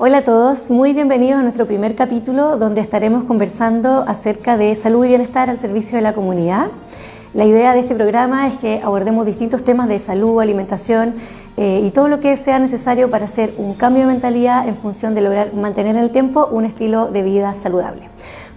Hola a todos, muy bienvenidos a nuestro primer capítulo donde estaremos conversando acerca de salud y bienestar al servicio de la comunidad. La idea de este programa es que abordemos distintos temas de salud, alimentación y todo lo que sea necesario para hacer un cambio de mentalidad en función de lograr mantener en el tiempo un estilo de vida saludable.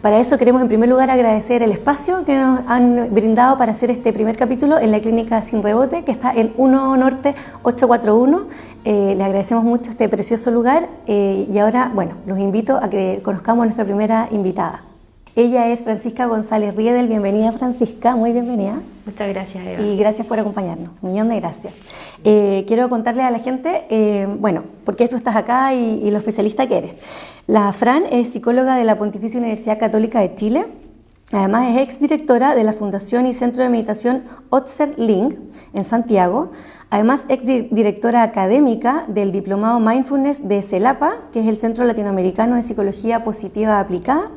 Para eso queremos en primer lugar agradecer el espacio que nos han brindado para hacer este primer capítulo en la Clínica Sin Rebote, que está en 1 Norte 841. Le agradecemos mucho este precioso lugar y ahora, bueno, los invito a que conozcamos a nuestra primera invitada. Ella es Francisca González Riedel. Bienvenida, Francisca, muy bienvenida. Muchas gracias, Eva. Y gracias por acompañarnos, un millón de gracias. Quiero contarle a la gente, bueno, por qué tú estás acá y lo especialista que eres. La Fran es psicóloga de la Pontificia Universidad Católica de Chile. Además es exdirectora de la Fundación y Centro de Meditación Otzer Link en Santiago. Además, exdirectora académica del Diplomado Mindfulness de CELAPA, que es el Centro Latinoamericano de Psicología Positiva Aplicada.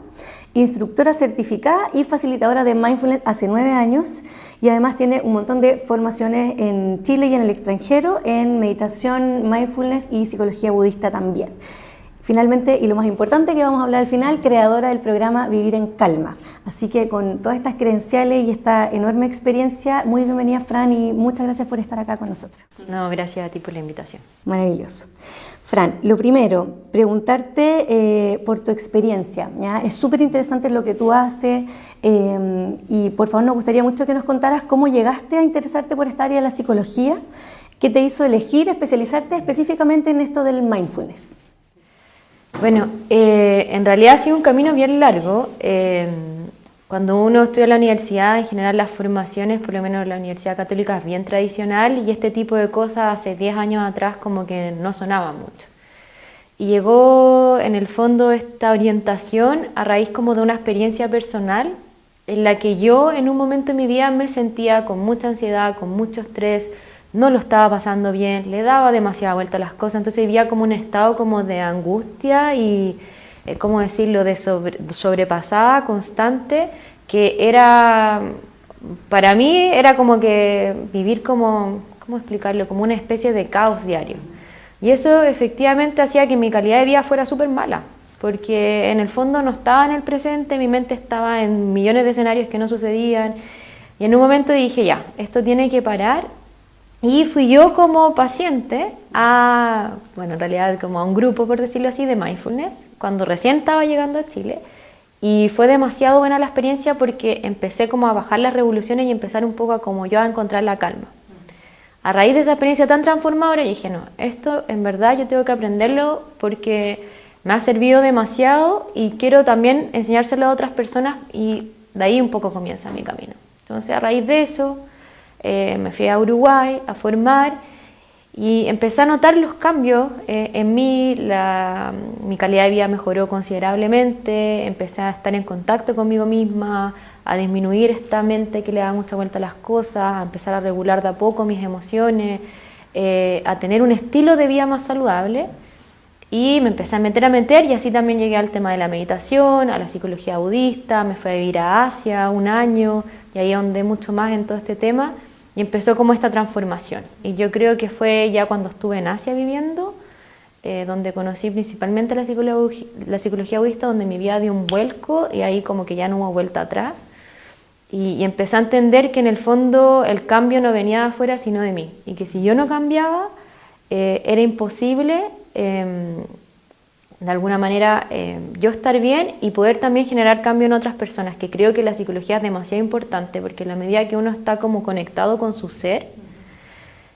Instructora certificada y facilitadora de Mindfulness hace 9 años y además tiene un montón de formaciones en Chile y en el extranjero en meditación, mindfulness y psicología budista también. Finalmente, y lo más importante que vamos a hablar al final, creadora del programa Vivir en Calma. Así que con todas estas credenciales y esta enorme experiencia, muy bienvenida, Fran, y muchas gracias por estar acá con nosotros. No, gracias a ti por la invitación. Maravilloso. Fran, lo primero, preguntarte por tu experiencia, ¿ya? Es súper interesante lo que tú haces y por favor nos gustaría mucho que nos contaras cómo llegaste a interesarte por esta área de la psicología, qué te hizo elegir especializarte específicamente en esto del mindfulness. Bueno, en realidad ha sido un camino bien largo. Cuando uno estudia en la universidad, en general las formaciones, por lo menos en la Universidad Católica, es bien tradicional y este tipo de cosas hace 10 años atrás como que no sonaba mucho. Y llegó en el fondo esta orientación a raíz como de una experiencia personal en la que yo en un momento de mi vida me sentía con mucha ansiedad, con mucho estrés, no lo estaba pasando bien, le daba demasiada vuelta a las cosas, entonces vivía como un estado como de angustia y, ¿cómo decirlo?, de sobrepasada constante, que era, para mí era como que vivir como, ¿cómo explicarlo?, como una especie de caos diario. Y eso efectivamente hacía que mi calidad de vida fuera súper mala, porque en el fondo no estaba en el presente, mi mente estaba en millones de escenarios que no sucedían, y en un momento dije, ya, esto tiene que parar. Y fui yo como paciente a, bueno, en realidad como a un grupo, por decirlo así, de mindfulness, cuando recién estaba llegando a Chile. Y fue demasiado buena la experiencia porque empecé como a bajar las revoluciones y empezar un poco a como yo a encontrar la calma. A raíz de esa experiencia tan transformadora, yo dije, no, esto en verdad yo tengo que aprenderlo porque me ha servido demasiado y quiero también enseñárselo a otras personas y de ahí un poco comienza mi camino. Entonces, a raíz de eso, me fui a Uruguay a formar y empecé a notar los cambios en mí, mi calidad de vida mejoró considerablemente, empecé a estar en contacto conmigo misma, a disminuir esta mente que le da mucha vuelta a las cosas, a empezar a regular de a poco mis emociones, a tener un estilo de vida más saludable y me empecé a meter y así también llegué al tema de la meditación, a la psicología budista, me fui a vivir a Asia 1 año y ahí ahondé mucho más en todo este tema. Y empezó como esta transformación. Y yo creo que fue ya cuando estuve en Asia viviendo, donde conocí principalmente la psicología budista, donde mi vida dio un vuelco y ahí como que ya no hubo vuelta atrás. Y empecé a entender que en el fondo el cambio no venía de afuera, sino de mí. Y que si yo no cambiaba, era imposible de alguna manera yo estar bien y poder también generar cambio en otras personas, que creo que la psicología es demasiado importante porque en la medida que uno está como conectado con su ser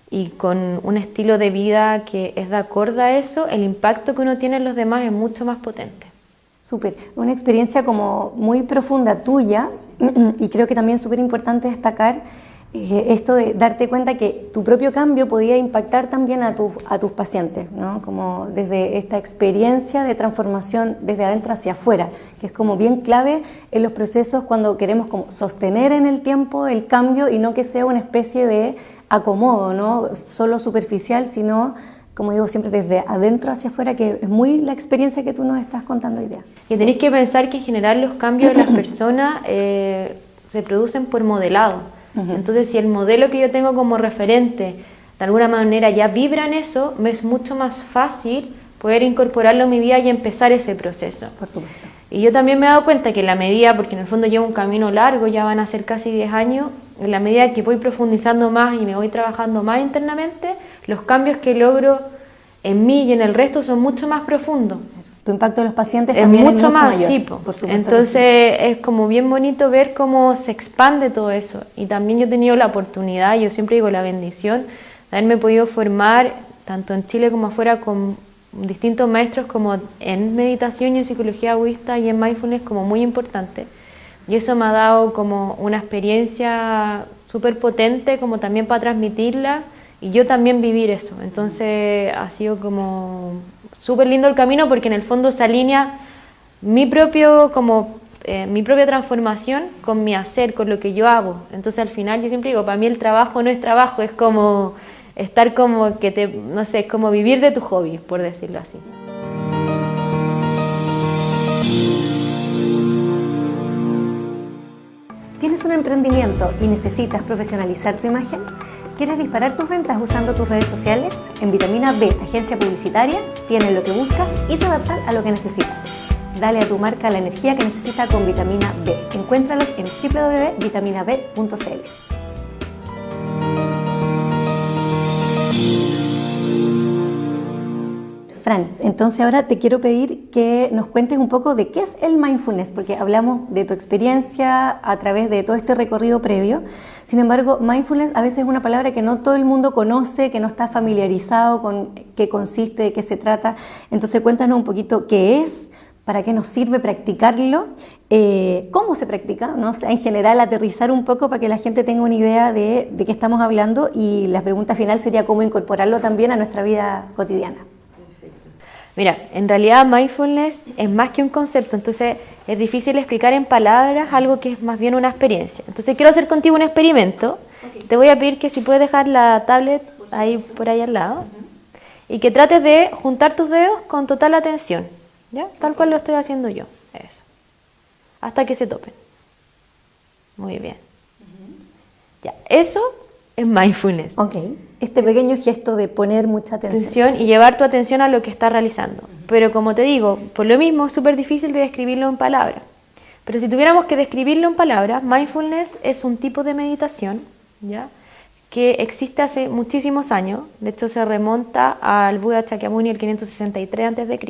y con un estilo de vida que es de acuerdo a eso, el impacto que uno tiene en los demás es mucho más potente. Súper, una experiencia como muy profunda tuya y creo que también súper importante destacar esto de darte cuenta que tu propio cambio podía impactar también a tus pacientes, ¿no? Como desde esta experiencia de transformación desde adentro hacia afuera, que es como bien clave en los procesos cuando queremos como sostener en el tiempo el cambio y no que sea una especie de acomodo, ¿no? Solo superficial, sino, como digo siempre, desde adentro hacia afuera, que es muy la experiencia que tú nos estás contando hoy día. Y tenéis que pensar que en general los cambios de las personas se producen por modelado. Entonces, si el modelo que yo tengo como referente de alguna manera ya vibra en eso, me es mucho más fácil poder incorporarlo en mi vida y empezar ese proceso. Por supuesto. Y yo también me he dado cuenta que en la medida, porque en el fondo llevo un camino largo, ya van a ser casi 10 años, en la medida que voy profundizando más y me voy trabajando más internamente, los cambios que logro en mí y en el resto son mucho más profundos. Tu impacto en los pacientes es también mucho más mayor, sí, por supuesto. Entonces es como bien bonito ver cómo se expande todo eso. Y también yo he tenido la oportunidad, yo siempre digo la bendición, de haberme podido formar tanto en Chile como afuera con distintos maestros como en meditación y en psicología budista y en mindfulness como muy importante. Y eso me ha dado como una experiencia súper potente como también para transmitirla y yo también vivir eso. Entonces ha sido como súper lindo el camino porque en el fondo se alinea mi propia transformación con mi hacer, con lo que yo hago. Entonces al final yo siempre digo, para mí el trabajo no es trabajo, es como estar como que no sé, es como vivir de tu hobby, por decirlo así. ¿Tienes un emprendimiento y necesitas profesionalizar tu imagen? ¿Quieres disparar tus ventas usando tus redes sociales? En Vitamina B, agencia publicitaria, tienen lo que buscas y se adaptan a lo que necesitas. Dale a tu marca la energía que necesita con Vitamina B. Encuéntralos en www.vitaminab.cl. Fran, entonces ahora te quiero pedir que nos cuentes un poco de qué es el mindfulness, porque hablamos de tu experiencia a través de todo este recorrido previo. Sin embargo, mindfulness a veces es una palabra que no todo el mundo conoce, que no está familiarizado con qué consiste, de qué se trata. Entonces cuéntanos un poquito qué es, para qué nos sirve practicarlo, cómo se practica, ¿no? O sea, en general aterrizar un poco para que la gente tenga una idea de qué estamos hablando y la pregunta final sería cómo incorporarlo también a nuestra vida cotidiana. Mira, en realidad mindfulness es más que un concepto, entonces es difícil explicar en palabras algo que es más bien una experiencia. Entonces quiero hacer contigo un experimento. Okay. Te voy a pedir que si puedes dejar la tablet ahí por ahí al lado y que trates de juntar tus dedos con total atención, ¿ya? Tal cual lo estoy haciendo yo, eso. Hasta que se topen. Muy bien. Ya, eso es mindfulness. Ok. Este pequeño gesto de poner mucha atención y llevar tu atención a lo que estás realizando. Pero como te digo, por lo mismo es súper difícil de describirlo en palabras. Pero si tuviéramos que describirlo en palabras, mindfulness es un tipo de meditación, ¿ya?, que existe hace muchísimos años. De hecho se remonta al Buda Shakyamuni el 563 a.C.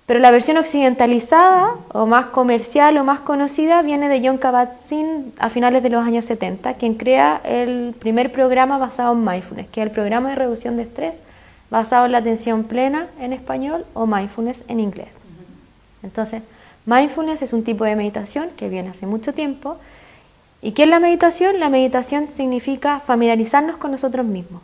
Pero la versión occidentalizada o más comercial o más conocida viene de Jon Kabat-Zinn a finales de los años 70, quien crea el primer programa basado en mindfulness, que es el programa de reducción de estrés basado en la atención plena en español o mindfulness en inglés. Entonces, mindfulness es un tipo de meditación que viene hace mucho tiempo. ¿Y qué es la meditación? La meditación significa familiarizarnos con nosotros mismos.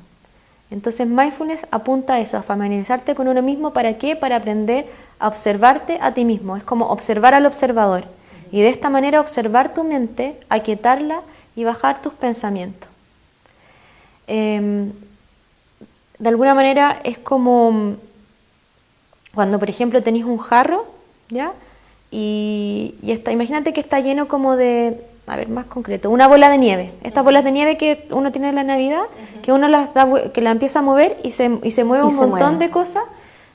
Entonces, mindfulness apunta a eso, a familiarizarte con uno mismo. ¿Para qué? Para aprender a observarte a ti mismo. Es como observar al observador. Y de esta manera observar tu mente, aquietarla y bajar tus pensamientos. De alguna manera es como cuando, por ejemplo, tenéis un jarro, ¿ya? Y imagínate que está lleno como de, a ver, más concreto, una bola de nieve. Estas bolas de nieve que uno tiene en la Navidad, que uno que la empieza a mover y se mueve un montón de cosas.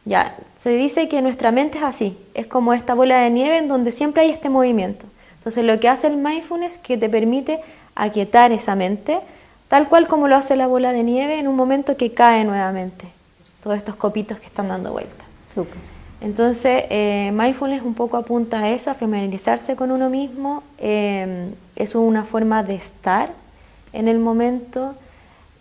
Ya, se dice que nuestra mente es así, es como esta bola de nieve en donde siempre hay este movimiento. Entonces lo que hace el mindfulness es que te permite aquietar esa mente, tal cual como lo hace la bola de nieve en un momento que cae nuevamente. Todos estos copitos que están dando vuelta. Súper. Entonces, mindfulness un poco apunta a eso, a familiarizarse con uno mismo. Es una forma de estar en el momento.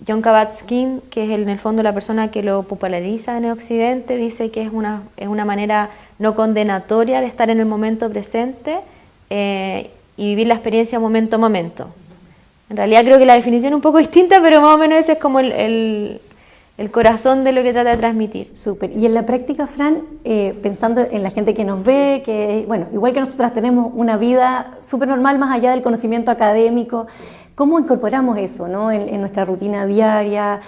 Jon Kabat-Zinn, que es en el fondo la persona que lo populariza en el occidente, dice que es una manera no condenatoria de estar en el momento presente y vivir la experiencia momento a momento. En realidad creo que la definición es un poco distinta, pero más o menos ese es como el corazón de lo que trata de transmitir. Súper. Y en la práctica, Fran, pensando en la gente que nos ve, que bueno, igual que nosotras tenemos una vida súper normal más allá del conocimiento académico, ¿Cómo incorporamos eso, ¿no? en nuestra rutina diaria?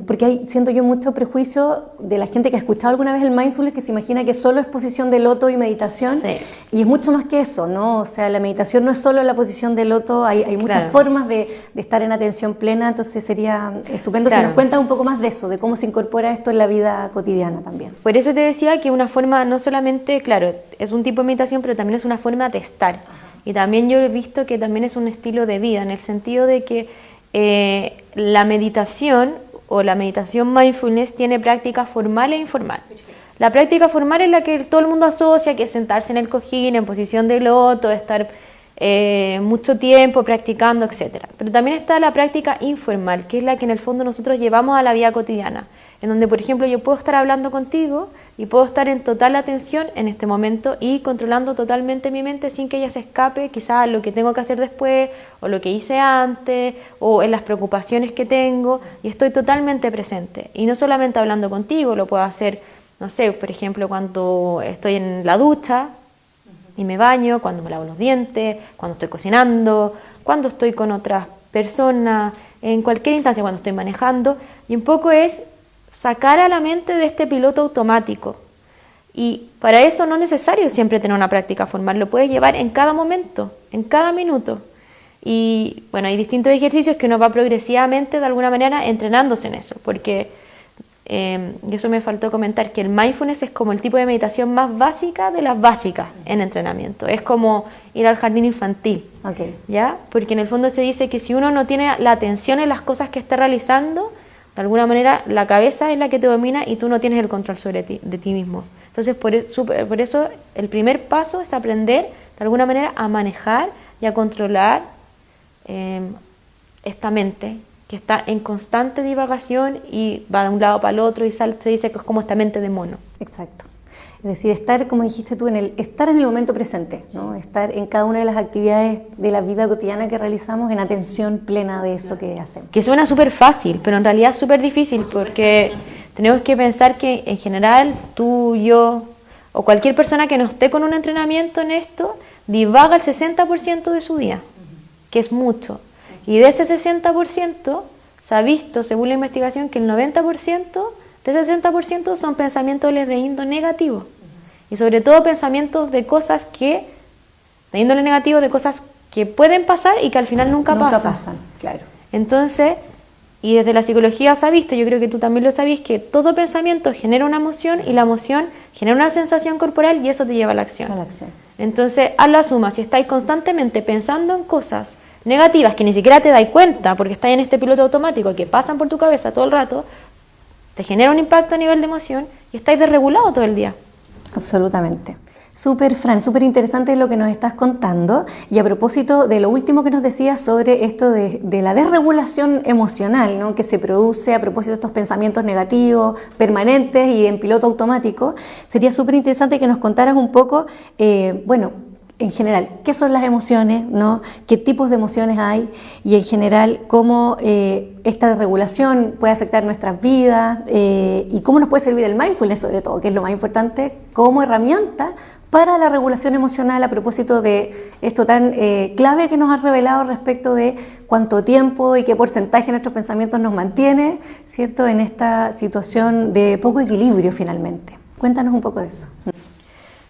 Porque siento yo mucho prejuicio de la gente que ha escuchado alguna vez el mindfulness, que se imagina que solo es posición de loto y meditación, Sí. y es mucho más que eso, ¿no? O sea, la meditación no es solo la posición de loto, hay muchas Claro. formas de estar en atención plena, entonces sería estupendo si Claro. nos cuentas un poco más de eso, de cómo se incorpora esto en la vida cotidiana también. Por eso te decía que una forma, no solamente, claro, es un tipo de meditación, pero también es una forma de estar. Y también yo he visto que también es un estilo de vida, en el sentido de que la meditación o la meditación mindfulness tiene práctica formal e informal. La práctica formal es la que todo el mundo asocia, que es sentarse en el cojín, en posición de loto, estar mucho tiempo practicando, etc. Pero también está la práctica informal, que es la que en el fondo nosotros llevamos a la vida cotidiana, en donde, por ejemplo, yo puedo estar hablando contigo y puedo estar en total atención en este momento y controlando totalmente mi mente sin que ella se escape quizás lo que tengo que hacer después o lo que hice antes o en las preocupaciones que tengo, y estoy totalmente presente. Y no solamente hablando contigo, lo puedo hacer, no sé, por ejemplo, cuando estoy en la ducha y me baño, cuando me lavo los dientes, cuando estoy cocinando, cuando estoy con otras personas, en cualquier instancia, cuando estoy manejando. Y un poco es sacar a la mente de este piloto automático. Y para eso no es necesario siempre tener una práctica formal, lo puedes llevar en cada momento, en cada minuto. Y bueno, hay distintos ejercicios que uno va progresivamente de alguna manera entrenándose en eso, porque y eso me faltó comentar, que el mindfulness es como el tipo de meditación más básica de las básicas en entrenamiento. Es como ir al jardín infantil, Okay. ¿ya? Porque en el fondo se dice que si uno no tiene la atención en las cosas que está realizando, de alguna manera la cabeza es la que te domina y tú no tienes el control sobre de ti mismo. Entonces por eso el primer paso es aprender de alguna manera a manejar y a controlar esta mente que está en constante divagación y va de un lado para el otro y se dice que es como esta mente de mono. Exacto. Es decir, estar, como dijiste tú, estar en el momento presente, ¿no? Estar en cada una de las actividades de la vida cotidiana que realizamos en atención plena de eso que hacemos. Que suena súper fácil, pero en realidad es súper difícil porque tenemos que pensar que en general tú, yo o cualquier persona que no esté con un entrenamiento en esto divaga el 60% de su día, que es mucho. Y de ese 60% se ha visto, según la investigación, que el 90% de ese 60% son pensamientos de índole negativo. Y sobre todo pensamientos de cosas de índole negativo, de cosas que pueden pasar y que al final nunca pasan. Claro. Entonces, y desde la psicología se ha visto, yo creo que tú también lo sabís, que todo pensamiento genera una emoción y la emoción genera una sensación corporal y eso te lleva a la acción. A la acción. Entonces, haz la suma, si estáis constantemente pensando en cosas negativas que ni siquiera te dais cuenta porque estáis en este piloto automático que pasan por tu cabeza todo el rato, te genera un impacto a nivel de emoción y estáis desregulado todo el día. Absolutamente. Súper, Fran, súper interesante lo que nos estás contando. Y a propósito de lo último que nos decías sobre esto de la desregulación emocional, ¿no? Que se produce a propósito de estos pensamientos negativos, permanentes y en piloto automático, sería súper interesante que nos contaras un poco, en general, qué son las emociones, ¿no? Qué tipos de emociones hay y en general cómo esta desregulación puede afectar nuestras vidas y cómo nos puede servir el mindfulness sobre todo, que es lo más importante, como herramienta para la regulación emocional a propósito de esto tan clave que nos has revelado respecto de cuánto tiempo y qué porcentaje de nuestros pensamientos nos mantiene, ¿cierto?, en esta situación de poco equilibrio finalmente. Cuéntanos un poco de eso.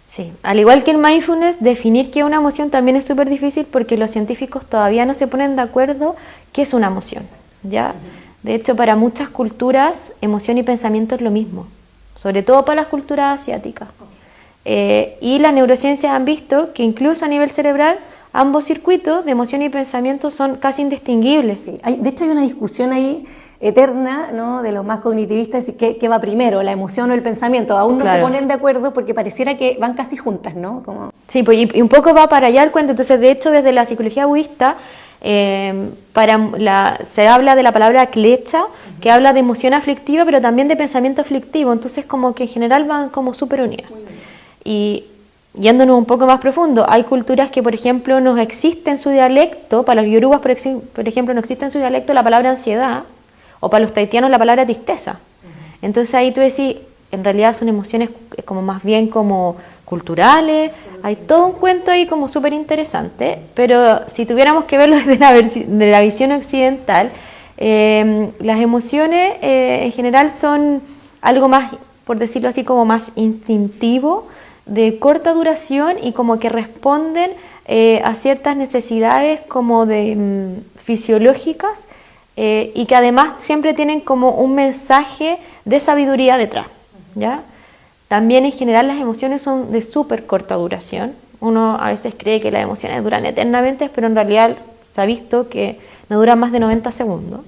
Sí, al igual que en mindfulness, definir qué es una emoción también es súper difícil porque los científicos todavía no se ponen de acuerdo qué es una emoción, ¿ya? De hecho, para muchas culturas, emoción y pensamiento es lo mismo, sobre todo para las culturas asiáticas. Y las neurociencias han visto que incluso a nivel cerebral, ambos circuitos de emoción y pensamiento son casi indistinguibles. Sí, de hecho hay una discusión ahí eterna, ¿no?, de los más cognitivistas, ¿qué va primero, la emoción o el pensamiento? Aún no se ponen de acuerdo porque pareciera que van casi juntas, ¿no? Sí, pues, y un poco va para allá el cuento. Entonces, de hecho, desde la psicología budista se habla de la palabra klecha, que habla de emoción aflictiva, pero también de pensamiento aflictivo. Entonces, como que en general van como súper unidas. Y yéndonos un poco más profundo, hay culturas que, por ejemplo, no existe en su dialecto, para los yorubas, por ejemplo, no existe en su dialecto la palabra ansiedad, o para los tahitianos la palabra tristeza. Entonces ahí tú decís, en realidad son emociones como más bien como culturales, hay todo un cuento ahí como súper interesante, pero si tuviéramos que verlo desde de la visión occidental, las emociones en general son algo más, por decirlo así, como más instintivo, de corta duración y como que responden a ciertas necesidades como de fisiológicas y que además siempre tienen como un mensaje de sabiduría detrás, ¿ya? También en general las emociones son de súper corta duración. Uno a veces cree que las emociones duran eternamente, pero en realidad se ha visto que no duran más de 90 segundos,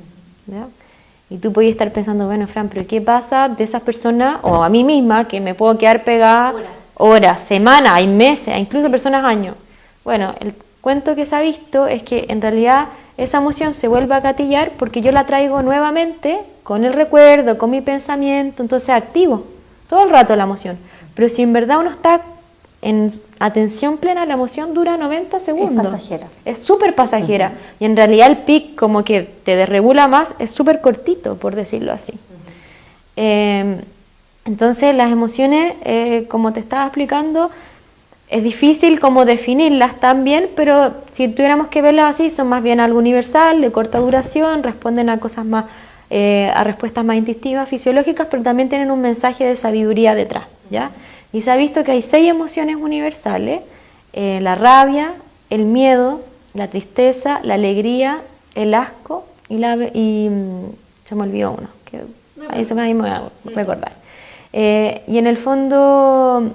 ¿ya? Y tú puedes estar pensando, bueno, Fran, pero ¿qué pasa de esas personas, o a mí misma, que me puedo quedar pegada horas, semanas, hay meses, incluso personas años? Bueno, el cuento que se ha visto es que en realidad esa emoción se vuelve a gatillar porque yo la traigo nuevamente con el recuerdo, con mi pensamiento, entonces activo todo el rato la emoción. Pero si en verdad uno está en atención plena, la emoción dura 90 segundos. Es pasajera. Es súper pasajera. Y en realidad el pic como que te desregula más, es súper cortito, por decirlo así. Entonces las emociones, como te estaba explicando, es difícil como definirlas también, pero si tuviéramos que verlas así, son más bien algo universal, de corta duración, responden a cosas más, a respuestas más instintivas, fisiológicas, pero también tienen un mensaje de sabiduría detrás, ¿ya? Y se ha visto que hay 6 emociones universales: la rabia, el miedo, la tristeza, la alegría, el asco y se me olvidó uno, que ahí me voy a recordar. Y en el fondo,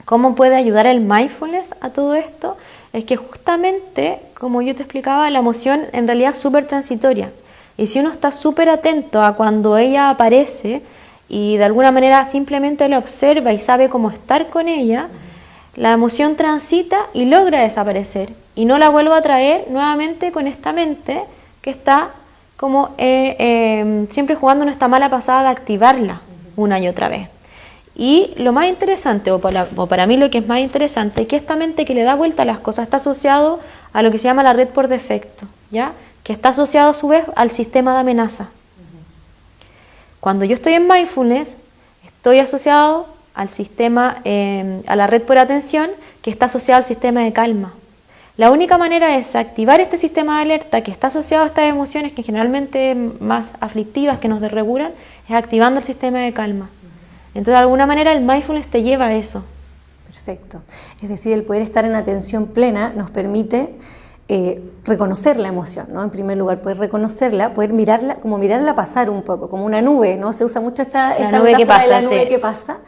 ¿cómo puede ayudar el mindfulness a todo esto? Es que justamente, como yo te explicaba, la emoción en realidad es súper transitoria. Y si uno está súper atento a cuando ella aparece y de alguna manera simplemente la observa y sabe cómo estar con ella, la emoción transita y logra desaparecer. Y no la vuelvo a traer nuevamente con esta mente que está como siempre jugando esta mala pasada de activarla una y otra vez. Y lo más interesante, o para mí lo que es más interesante, es que esta mente que le da vuelta a las cosas está asociado a lo que se llama la red por defecto, ¿ya? Que está asociado a su vez al sistema de amenaza. Cuando yo estoy en mindfulness, estoy asociado al sistema, a la red por atención, que está asociado al sistema de calma. La única manera de desactivar este sistema de alerta que está asociado a estas emociones que generalmente más aflictivas, que nos desregulan, es activando el sistema de calma. Entonces, de alguna manera, el mindfulness te lleva a eso. Perfecto. Es decir, el poder estar en atención plena nos permite reconocer la emoción, ¿no? En primer lugar, poder reconocerla, poder mirarla, como mirarla pasar un poco, como una nube, ¿no? Se usa mucho esta nube que pasa, de la nube sí. que pasa.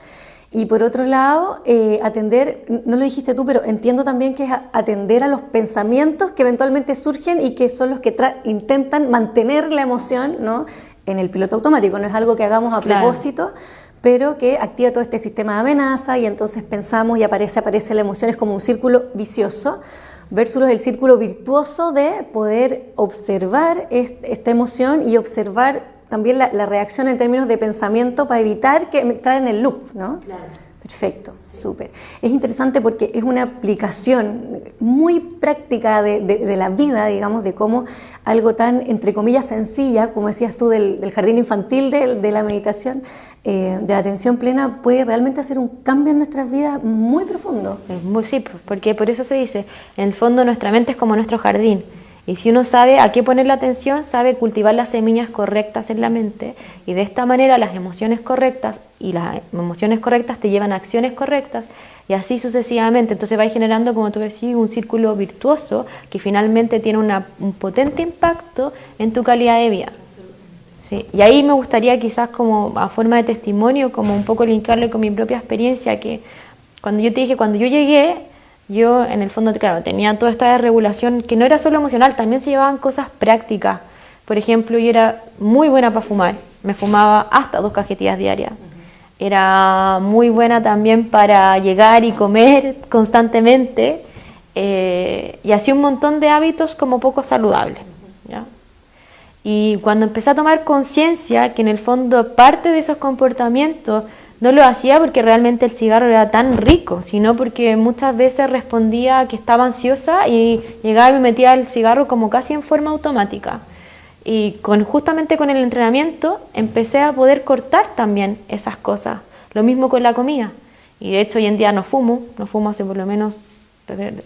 Y por otro lado, atender, no lo dijiste tú, pero entiendo también que es atender a los pensamientos que eventualmente surgen y que son los que intentan mantener la emoción, ¿no? En el piloto automático. No es algo que hagamos a propósito, pero que activa todo este sistema de amenaza y entonces pensamos y aparece la emoción, es como un círculo vicioso versus el círculo virtuoso de poder observar esta emoción y observar también la reacción en términos de pensamiento para evitar que entrar en el loop, ¿no? Claro. Perfecto, súper. Es interesante porque es una aplicación muy práctica de la vida, digamos, de cómo algo tan, entre comillas, sencilla, como decías tú, del jardín infantil de la meditación, de la atención plena, puede realmente hacer un cambio en nuestras vidas muy profundo. Sí, porque por eso se dice, en el fondo nuestra mente es como nuestro jardín. Y si uno sabe a qué poner la atención, sabe cultivar las semillas correctas en la mente, y de esta manera las emociones correctas te llevan a acciones correctas, y así sucesivamente. Entonces va generando, como tú decías, un círculo virtuoso que finalmente tiene un potente impacto en tu calidad de vida. Sí. Y ahí me gustaría quizás como a forma de testimonio, como un poco linkarlo con mi propia experiencia, que cuando yo te dije, cuando yo llegué, yo en el fondo, claro, tenía toda esta desregulación que no era solo emocional, también se llevaban cosas prácticas. Por ejemplo, yo era muy buena para fumar, me fumaba hasta 2 cajetillas diarias. Era muy buena también para llegar y comer constantemente, y hacía un montón de hábitos como poco saludables, ¿ya? Y cuando empecé a tomar conciencia que en el fondo parte de esos comportamientos no lo hacía porque realmente el cigarro era tan rico, sino porque muchas veces respondía que estaba ansiosa y llegaba y me metía el cigarro como casi en forma automática. Y justamente con el entrenamiento empecé a poder cortar también esas cosas. Lo mismo con la comida. Y de hecho hoy en día no fumo hace por lo menos,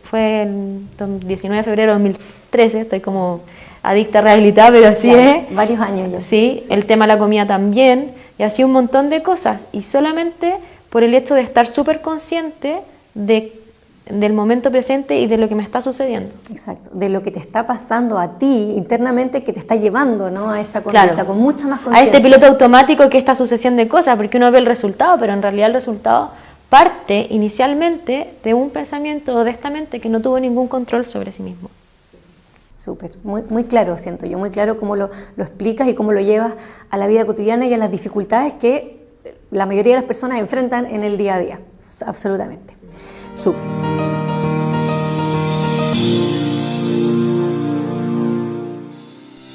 fue el 19 de febrero de 2013, estoy como adicta rehabilitada, pero así es. Varios años ya. Sí, el tema de la comida también, y así un montón de cosas. Y solamente por el hecho de estar súper consciente del momento presente y de lo que me está sucediendo. Exacto, de lo que te está pasando a ti internamente que te está llevando, ¿no?, a esa conducta, Claro, con mucha más a conciencia. este piloto automático que esta sucesión de cosas, porque uno ve el resultado, pero en realidad el resultado parte inicialmente de un pensamiento o de esta mente que no tuvo ningún control sobre sí mismo. Súper, muy, muy claro, siento yo, muy claro cómo lo explicas y cómo lo llevas a la vida cotidiana y a las dificultades que la mayoría de las personas enfrentan en el día a día, absolutamente. Súper.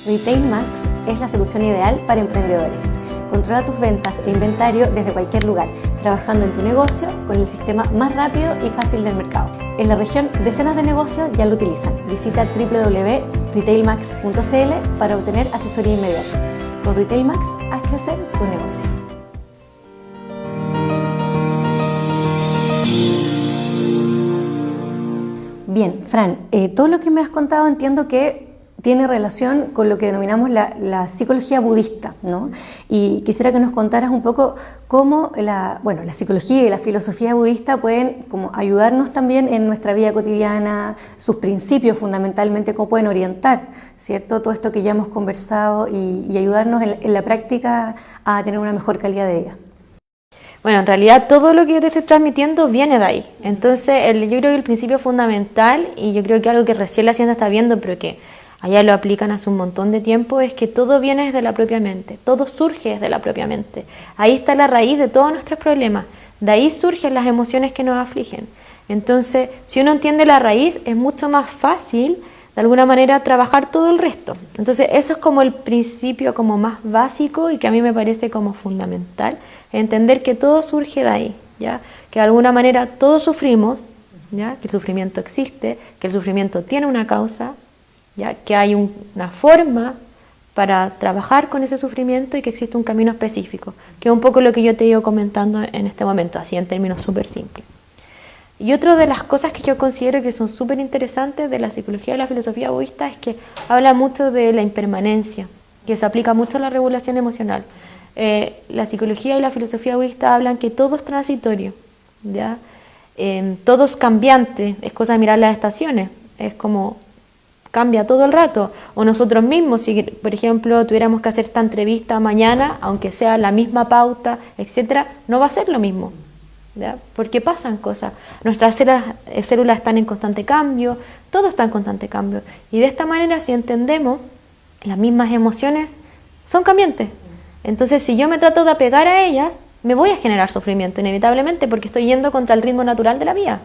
Retail Max es la solución ideal para emprendedores. Controla tus ventas e inventario desde cualquier lugar, trabajando en tu negocio con el sistema más rápido y fácil del mercado. En la región, decenas de negocios ya lo utilizan. Visita www.retailmax.cl para obtener asesoría inmediata. Con Retail Max, haz crecer tu negocio. Bien, Fran, todo lo que me has contado entiendo que tiene relación con lo que denominamos la psicología budista, ¿no? Y quisiera que nos contaras un poco cómo la psicología y la filosofía budista pueden como ayudarnos también en nuestra vida cotidiana, sus principios fundamentalmente, cómo pueden orientar, ¿cierto?, todo esto que ya hemos conversado y ayudarnos en la práctica a tener una mejor calidad de vida. Bueno, en realidad todo lo que yo te estoy transmitiendo viene de ahí. Entonces, yo creo que el principio fundamental, y yo creo que algo que recién la ciencia está viendo, pero que allá lo aplican hace un montón de tiempo, es que todo viene desde la propia mente, todo surge desde la propia mente. Ahí está la raíz de todos nuestros problemas, de ahí surgen las emociones que nos afligen. Entonces, si uno entiende la raíz, es mucho más fácil, de alguna manera, trabajar todo el resto. Entonces, eso es como el principio como más básico y que a mí me parece como fundamental, entender que todo surge de ahí, ¿ya? Que de alguna manera todos sufrimos, ¿ya? Que el sufrimiento existe, que el sufrimiento tiene una causa, ¿ya? Que hay una forma para trabajar con ese sufrimiento y que existe un camino específico, que es un poco lo que yo te he ido comentando en este momento, así en términos súper simples. Y otra de las cosas que yo considero que son súper interesantes de la psicología y la filosofía budista es que habla mucho de la impermanencia, que se aplica mucho a la regulación emocional. La psicología y la filosofía budista hablan que todo es transitorio, ¿ya? Todo es cambiante, es cosa de mirar las estaciones, es como cambia todo el rato. O nosotros mismos, si por ejemplo tuviéramos que hacer esta entrevista mañana, aunque sea la misma pauta, etcétera, no va a ser lo mismo, ¿ya? Porque pasan cosas. Nuestras células están en constante cambio, todo está en constante cambio. Y de esta manera, si entendemos, las mismas emociones son cambiantes. Entonces, si yo me trato de apegar a ellas, me voy a generar sufrimiento inevitablemente porque estoy yendo contra el ritmo natural de la vida.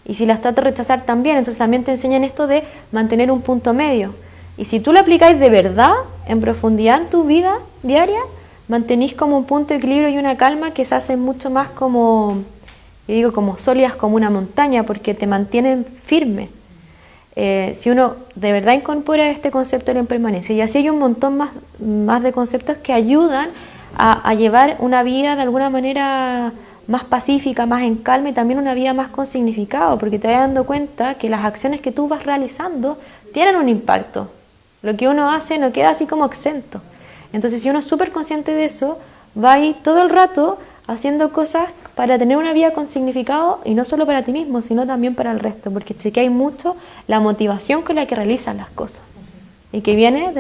Y si las trato de rechazar también, entonces también te enseñan esto de mantener un punto medio. Y si tú lo aplicáis de verdad, en profundidad en tu vida diaria, mantenís como un punto de equilibrio y una calma que se hacen mucho más como, yo digo, como sólidas como una montaña, porque te mantienen firme. Si uno de verdad incorpora este concepto de la impermanencia, y así hay un montón más de conceptos que ayudan a llevar una vida de alguna manera más pacífica, más en calma y también una vida más con significado, porque te vas dando cuenta que las acciones que tú vas realizando tienen un impacto. Lo que uno hace no queda así como exento. Entonces, si uno es súper consciente de eso, va a ir todo el rato haciendo cosas para tener una vida con significado y no solo para ti mismo, sino también para el resto, porque chequeáis mucho la motivación con la que realizas las cosas y que viene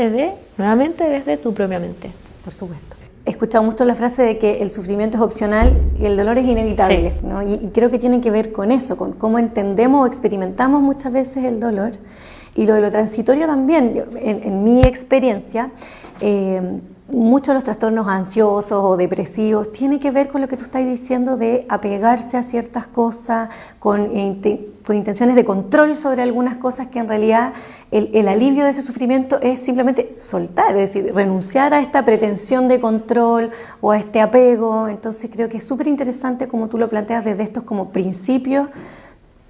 nuevamente desde tu propia mente. Por supuesto. He escuchado mucho la frase de que el sufrimiento es opcional y el dolor es inevitable, sí, ¿no? Y creo que tiene que ver con eso, con cómo entendemos o experimentamos muchas veces el dolor. Y lo de lo transitorio también, en mi experiencia, muchos de los trastornos ansiosos o depresivos tiene que ver con lo que tú estás diciendo de apegarse a ciertas cosas, con intenciones de control sobre algunas cosas que en realidad el alivio de ese sufrimiento es simplemente soltar, es decir, renunciar a esta pretensión de control o a este apego. Entonces creo que es súper interesante como tú lo planteas desde estos como principios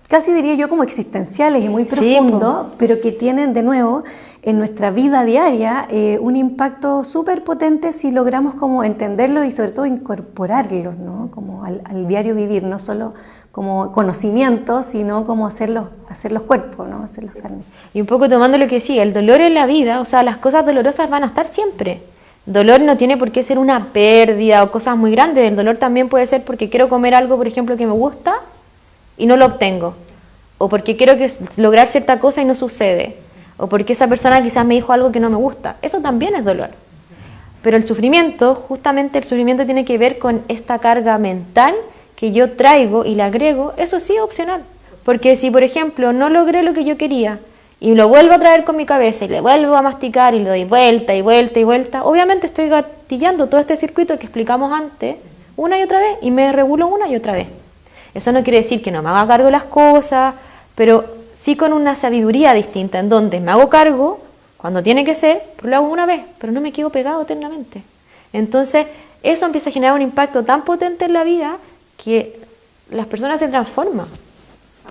casi diría yo como existenciales y muy Sí, profundos, pero que tienen de nuevo en nuestra vida diaria un impacto súper potente si logramos como entenderlos y sobre todo incorporarlos, ¿no? Como al diario vivir, no solo como conocimiento, sino como hacerlos cuerpos, ¿no? Hacerlos carne. Y un poco tomando lo que decía, el dolor en la vida, o sea, las cosas dolorosas van a estar siempre. Dolor no tiene por qué ser una pérdida o cosas muy grandes, el dolor también puede ser porque quiero comer algo, por ejemplo, que me gusta y no lo obtengo, o porque quiero lograr cierta cosa y no sucede, o porque esa persona quizás me dijo algo que no me gusta. Eso también es dolor. Pero el sufrimiento, justamente el sufrimiento tiene que ver con esta carga mental que yo traigo y le agrego. Eso sí es opcional, porque si por ejemplo no logré lo que yo quería y lo vuelvo a traer con mi cabeza y le vuelvo a masticar y le doy vuelta y vuelta y vuelta, obviamente estoy gatillando todo este circuito que explicamos antes una y otra vez y me regulo una y otra vez. Eso no quiere decir que no me haga cargo de las cosas, pero sí con una sabiduría distinta, en donde me hago cargo cuando tiene que ser, pues lo hago una vez, pero no me quedo pegado eternamente. Entonces, eso empieza a generar un impacto tan potente en la vida que las personas se transforman,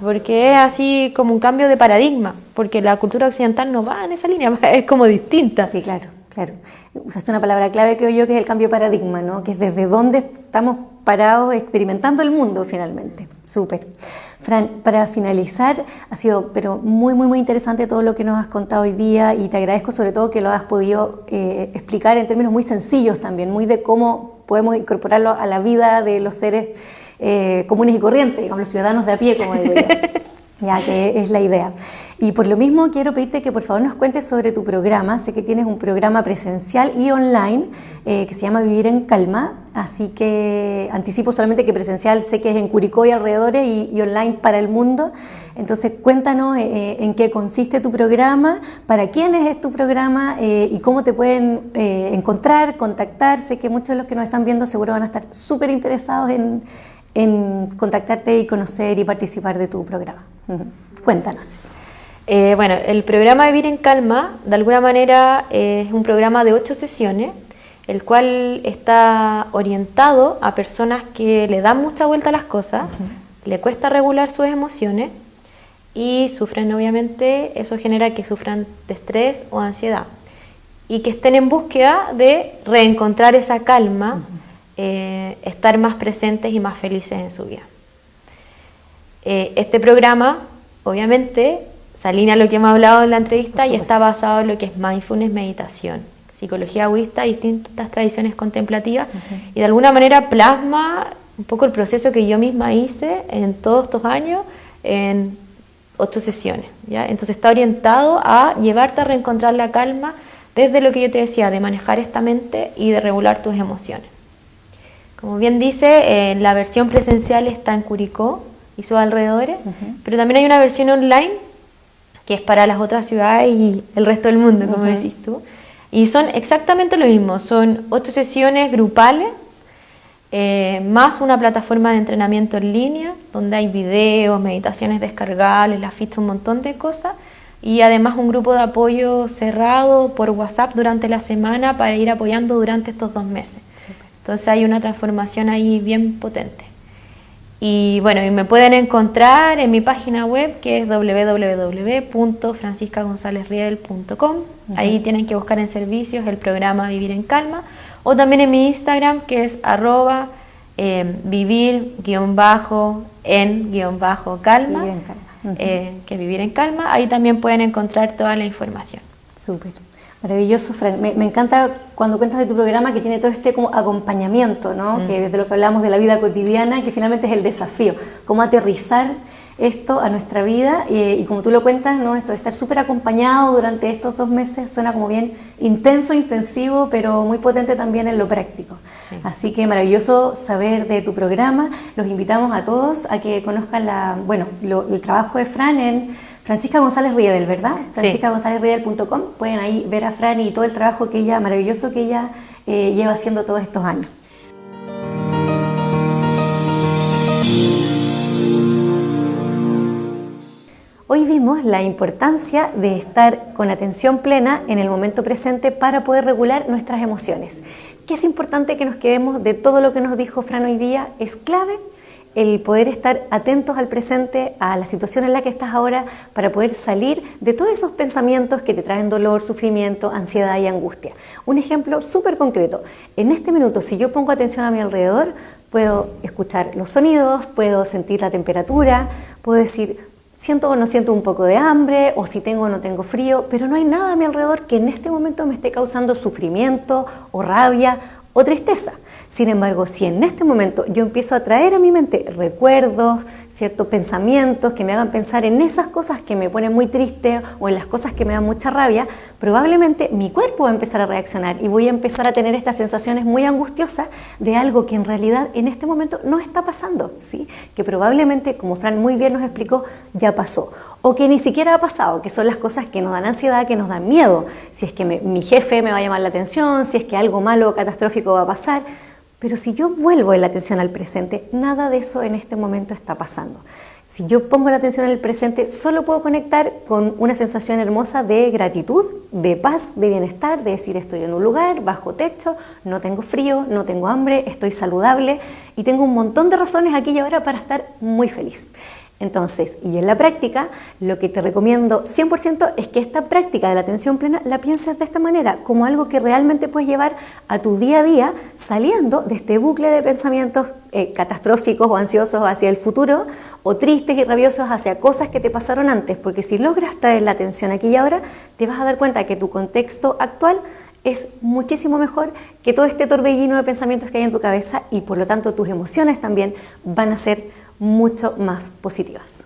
porque es así como un cambio de paradigma, porque la cultura occidental no va en esa línea, es como distinta. Sí, claro, claro. Usaste una palabra clave, creo yo, que es el cambio de paradigma, ¿no? Que es desde dónde estamos parados experimentando el mundo finalmente. Súper. Fran, para finalizar, ha sido pero muy, muy, muy interesante todo lo que nos has contado hoy día y te agradezco sobre todo que lo has podido explicar en términos muy sencillos también, muy de cómo podemos incorporarlo a la vida de los seres comunes y corrientes, digamos, los ciudadanos de a pie, como digo yo. Ya que es la idea. Y por lo mismo quiero pedirte que por favor nos cuentes sobre tu programa. Sé que tienes un programa presencial y online que se llama Vivir en Calma, así que anticipo solamente que presencial sé que es en Curicó y alrededores y online para el mundo. Entonces cuéntanos en qué consiste tu programa, para quiénes es tu programa y cómo te pueden encontrar, contactar. Sé que muchos de los que nos están viendo seguro van a estar súper interesados en contactarte y conocer y participar de tu programa. Cuéntanos. Bueno, el programa Vivir en Calma, de alguna manera, es un programa de 8 sesiones, el cual está orientado a personas que le dan mucha vuelta a las cosas, le cuesta regular sus emociones y sufren, obviamente, eso genera que sufran de estrés o ansiedad y que estén en búsqueda de reencontrar esa calma, estar más presentes y más felices en su vida. Este programa, obviamente, se alinea a lo que hemos hablado en la entrevista y está basado en lo que es mindfulness, meditación, psicología budista, distintas tradiciones contemplativas y de alguna manera plasma un poco el proceso que yo misma hice en todos estos años en 8 sesiones, ¿ya? Entonces está orientado a llevarte a reencontrar la calma desde lo que yo te decía, de manejar esta mente y de regular tus emociones. Como bien dice, la versión presencial está en Curicó y sus alrededores, pero también hay una versión online que es para las otras ciudades y el resto del mundo, como decís tú. Y son exactamente lo mismo, son 8 sesiones grupales, más una plataforma de entrenamiento en línea, donde hay videos, meditaciones descargables, las fichas, un montón de cosas, y además un grupo de apoyo cerrado por WhatsApp durante la semana para ir apoyando durante estos 2 meses. Super. Entonces hay una transformación ahí bien potente. Y bueno, y me pueden encontrar en mi página web que es www.franciscagonzalezriedel.com. Ahí tienen que buscar en servicios el programa Vivir en Calma, o también en mi Instagram que es @vivir_en_calma, que Vivir en Calma. Ahí también pueden encontrar toda la información. Súper. Maravilloso, Fran. Me encanta cuando cuentas de tu programa que tiene todo este como acompañamiento, ¿no? Que desde lo que hablamos de la vida cotidiana, que finalmente es el desafío, cómo aterrizar esto a nuestra vida y como tú lo cuentas, ¿no? Esto de estar súper acompañado durante estos 2 meses suena como bien intenso, intensivo, pero muy potente también en lo práctico. Sí. Así que maravilloso saber de tu programa. Los invitamos a todos a que conozcan el trabajo de Fran en Francisca González Riedel, ¿verdad? Sí. franciscagonzalezriedel.com. Pueden ahí ver a Fran y todo el trabajo maravilloso que ella lleva haciendo todos estos años. Hoy vimos la importancia de estar con atención plena en el momento presente para poder regular nuestras emociones. Que es importante que nos quedemos de todo lo que nos dijo Fran hoy día, es clave el poder estar atentos al presente, a la situación en la que estás ahora, para poder salir de todos esos pensamientos que te traen dolor, sufrimiento, ansiedad y angustia. Un ejemplo súper concreto. En este minuto, si yo pongo atención a mi alrededor, puedo escuchar los sonidos, puedo sentir la temperatura, puedo decir, siento o no siento un poco de hambre, o si tengo o no tengo frío, pero no hay nada a mi alrededor que en este momento me esté causando sufrimiento o rabia o tristeza. Sin embargo, si en este momento yo empiezo a traer a mi mente recuerdos, ciertos pensamientos que me hagan pensar en esas cosas que me ponen muy triste o en las cosas que me dan mucha rabia, probablemente mi cuerpo va a empezar a reaccionar y voy a empezar a tener estas sensaciones muy angustiosas de algo que en realidad en este momento no está pasando, ¿sí? Que probablemente, como Fran muy bien nos explicó, ya pasó o que ni siquiera ha pasado, que son las cosas que nos dan ansiedad, que nos dan miedo. Si es que mi jefe me va a llamar la atención, si es que algo malo o catastrófico va a pasar. Pero si yo vuelvo la atención al presente, nada de eso en este momento está pasando. Si yo pongo la atención en el presente, solo puedo conectar con una sensación hermosa de gratitud, de paz, de bienestar, de decir estoy en un lugar, bajo techo, no tengo frío, no tengo hambre, estoy saludable y tengo un montón de razones aquí y ahora para estar muy feliz. Entonces, y en la práctica, lo que te recomiendo 100% es que esta práctica de la atención plena la pienses de esta manera, como algo que realmente puedes llevar a tu día a día, saliendo de este bucle de pensamientos catastróficos o ansiosos hacia el futuro, o tristes y rabiosos hacia cosas que te pasaron antes, porque si logras traer la atención aquí y ahora, te vas a dar cuenta que tu contexto actual es muchísimo mejor que todo este torbellino de pensamientos que hay en tu cabeza y por lo tanto tus emociones también van a ser mucho más positivas.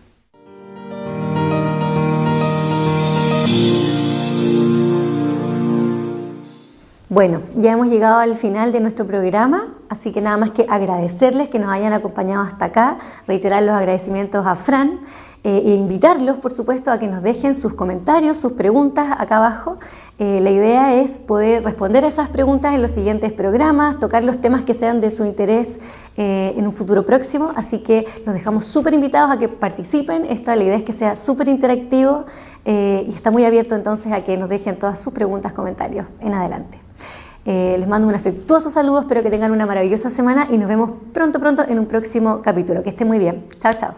Bueno, ya hemos llegado al final de nuestro programa, así que nada más que agradecerles que nos hayan acompañado hasta acá, reiterar los agradecimientos a Fran e invitarlos, por supuesto, a que nos dejen sus comentarios, sus preguntas acá abajo. La idea es poder responder a esas preguntas en los siguientes programas, tocar los temas que sean de su interés en un futuro próximo, así que los dejamos súper invitados a que participen. La idea es que sea súper interactivo y está muy abierto entonces a que nos dejen todas sus preguntas, comentarios en adelante. Les mando un afectuoso saludo, espero que tengan una maravillosa semana y nos vemos pronto en un próximo capítulo. Que estén muy bien. Chao, chao.